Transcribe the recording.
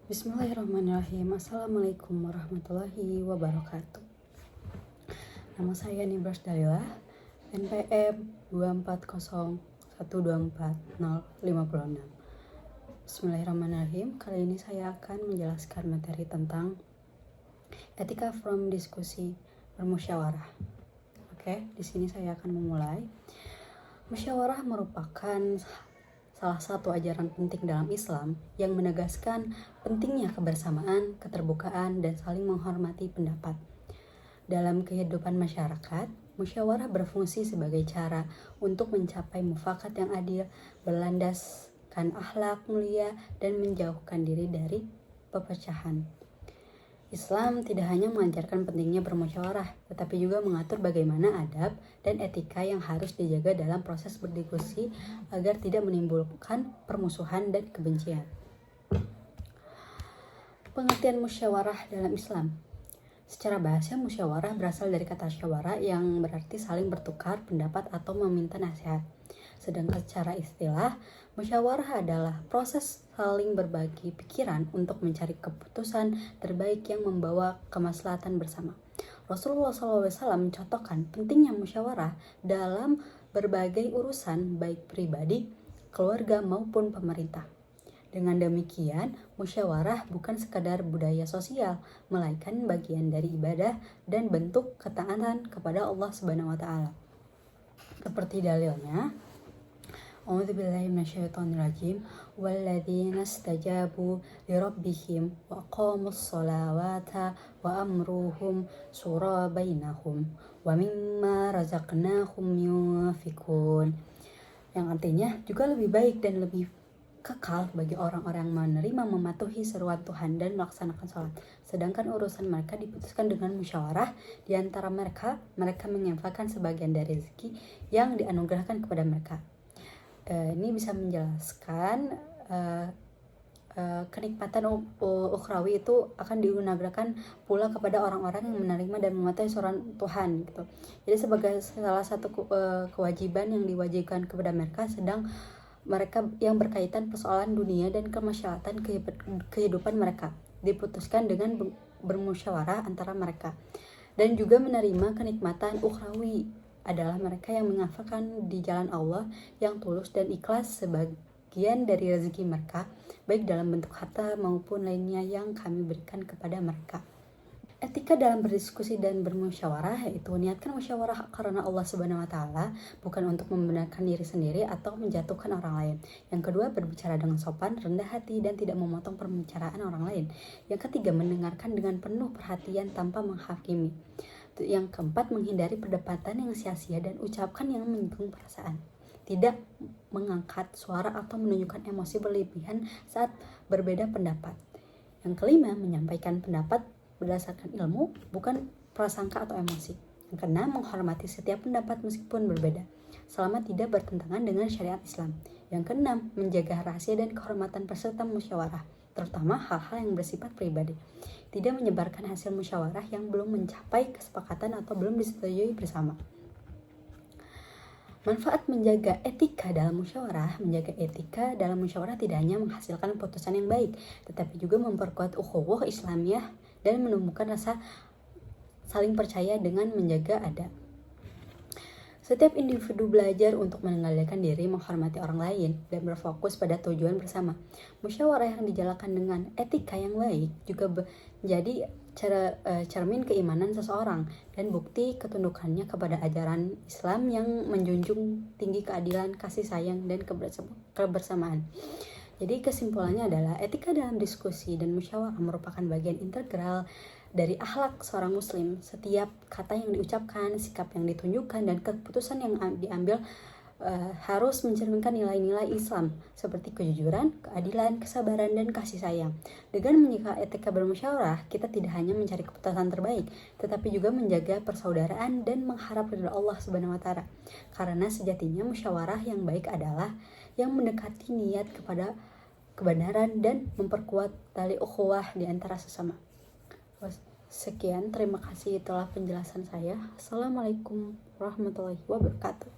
Bismillahirrahmanirrahim. Assalamualaikum warahmatullahi wabarakatuh. Nama saya Nibras Dalilah, NPM 240124056. Bismillahirrahmanirrahim. Kali ini saya akan menjelaskan materi tentang etika from diskusi bermusyawarah. Oke, di sini saya akan memulai. Musyawarah merupakan salah satu ajaran penting dalam Islam yang menegaskan pentingnya kebersamaan, keterbukaan, dan saling menghormati pendapat. Dalam kehidupan masyarakat, musyawarah berfungsi sebagai cara untuk mencapai mufakat yang adil, berlandaskan akhlak mulia, dan menjauhkan diri dari perpecahan. Islam tidak hanya mengajarkan pentingnya bermusyawarah, tetapi juga mengatur bagaimana adab dan etika yang harus dijaga dalam proses berdiskusi agar tidak menimbulkan permusuhan dan kebencian. Pengertian musyawarah dalam Islam. Secara bahasa, musyawarah berasal dari kata syawara yang berarti saling bertukar pendapat atau meminta nasihat. Sedangkan secara istilah, musyawarah adalah proses saling berbagi pikiran untuk mencari keputusan terbaik yang membawa kemaslahatan bersama. Rasulullah SAW mencontohkan pentingnya musyawarah dalam berbagai urusan baik pribadi, keluarga maupun pemerintah. Dengan demikian, musyawarah bukan sekadar budaya sosial, melainkan bagian dari ibadah dan bentuk ketaatan kepada Allah Subhanahu wa taala. Seperti dalilnya, A'udzubillahi minasyaitonirrajim. Walladzina istajabu lirabbihim wa aqamus sholawata wa amruhum shura bainahum wa mimma razaqnahum yunfikun. Yang artinya juga lebih baik dan lebih kekal bagi orang-orang yang menerima mematuhi seruan Tuhan dan melaksanakan sholat. Sedangkan urusan mereka diputuskan dengan musyawarah di antara mereka menginfakkan sebagian dari rezeki yang dianugerahkan kepada mereka. Ini bisa menjelaskan kenikmatan ukhrawi itu akan dianugerahkan pula kepada orang-orang yang menerima dan mematuhi seruan Tuhan gitu. Jadi sebagai salah satu kewajiban yang diwajibkan kepada mereka, sedang mereka yang berkaitan persoalan dunia dan kemaslahatan kehidupan mereka diputuskan dengan bermusyawarah antara mereka. Dan juga menerima kenikmatan ukhrawi adalah mereka yang menginfakkan di jalan Allah yang tulus dan ikhlas sebagian dari rezeki mereka, baik dalam bentuk harta maupun lainnya yang kami berikan kepada mereka. Etika dalam berdiskusi dan bermusyawarah yaitu niatkan musyawarah karena Allah Subhanahu wa taala, bukan untuk membenarkan diri sendiri atau menjatuhkan orang lain. Yang kedua, berbicara dengan sopan, rendah hati, dan tidak memotong pembicaraan orang lain. Yang ketiga, mendengarkan dengan penuh perhatian tanpa menghakimi. Yang keempat, menghindari perdebatan yang sia-sia dan ucapan yang menyinggung perasaan. Tidak mengangkat suara atau menunjukkan emosi berlebihan saat berbeda pendapat. Yang kelima, menyampaikan pendapat berdasarkan ilmu, bukan prasangka atau emosi. Yang keenam, menghormati setiap pendapat meskipun berbeda, selama tidak bertentangan dengan syariat Islam. Yang keenam, menjaga rahasia dan kehormatan peserta musyawarah, terutama hal-hal yang bersifat pribadi. Tidak menyebarkan hasil musyawarah yang belum mencapai kesepakatan atau belum disetujui bersama. Manfaat menjaga etika dalam musyawarah. Menjaga etika dalam musyawarah tidak hanya menghasilkan putusan yang baik, tetapi juga memperkuat ukhuwah Islamiyah dan menumbuhkan rasa saling percaya dengan menjaga adab. Setiap individu belajar untuk mengendalikan diri, menghormati orang lain, dan berfokus pada tujuan bersama. Musyawarah yang dijalankan dengan etika yang baik juga menjadi cermin keimanan seseorang dan bukti ketundukannya kepada ajaran Islam yang menjunjung tinggi keadilan, kasih sayang, dan kebersamaan. Jadi kesimpulannya adalah etika dalam diskusi dan musyawarah merupakan bagian integral dari akhlak seorang muslim. Setiap kata yang diucapkan, sikap yang ditunjukkan, dan keputusan yang diambil harus mencerminkan nilai-nilai Islam seperti kejujuran, keadilan, kesabaran, dan kasih sayang. Dengan menyikapi etika bermusyawarah, kita tidak hanya mencari keputusan terbaik, tetapi juga menjaga persaudaraan dan mengharap ridha Allah Subhanahu wa taala. Karena sejatinya musyawarah yang baik adalah yang mendekati niat kepada kebenaran dan memperkuat tali ukhuwah di antara sesama. Sekian, terima kasih, itulah penjelasan saya. Assalamualaikum warahmatullahi wabarakatuh.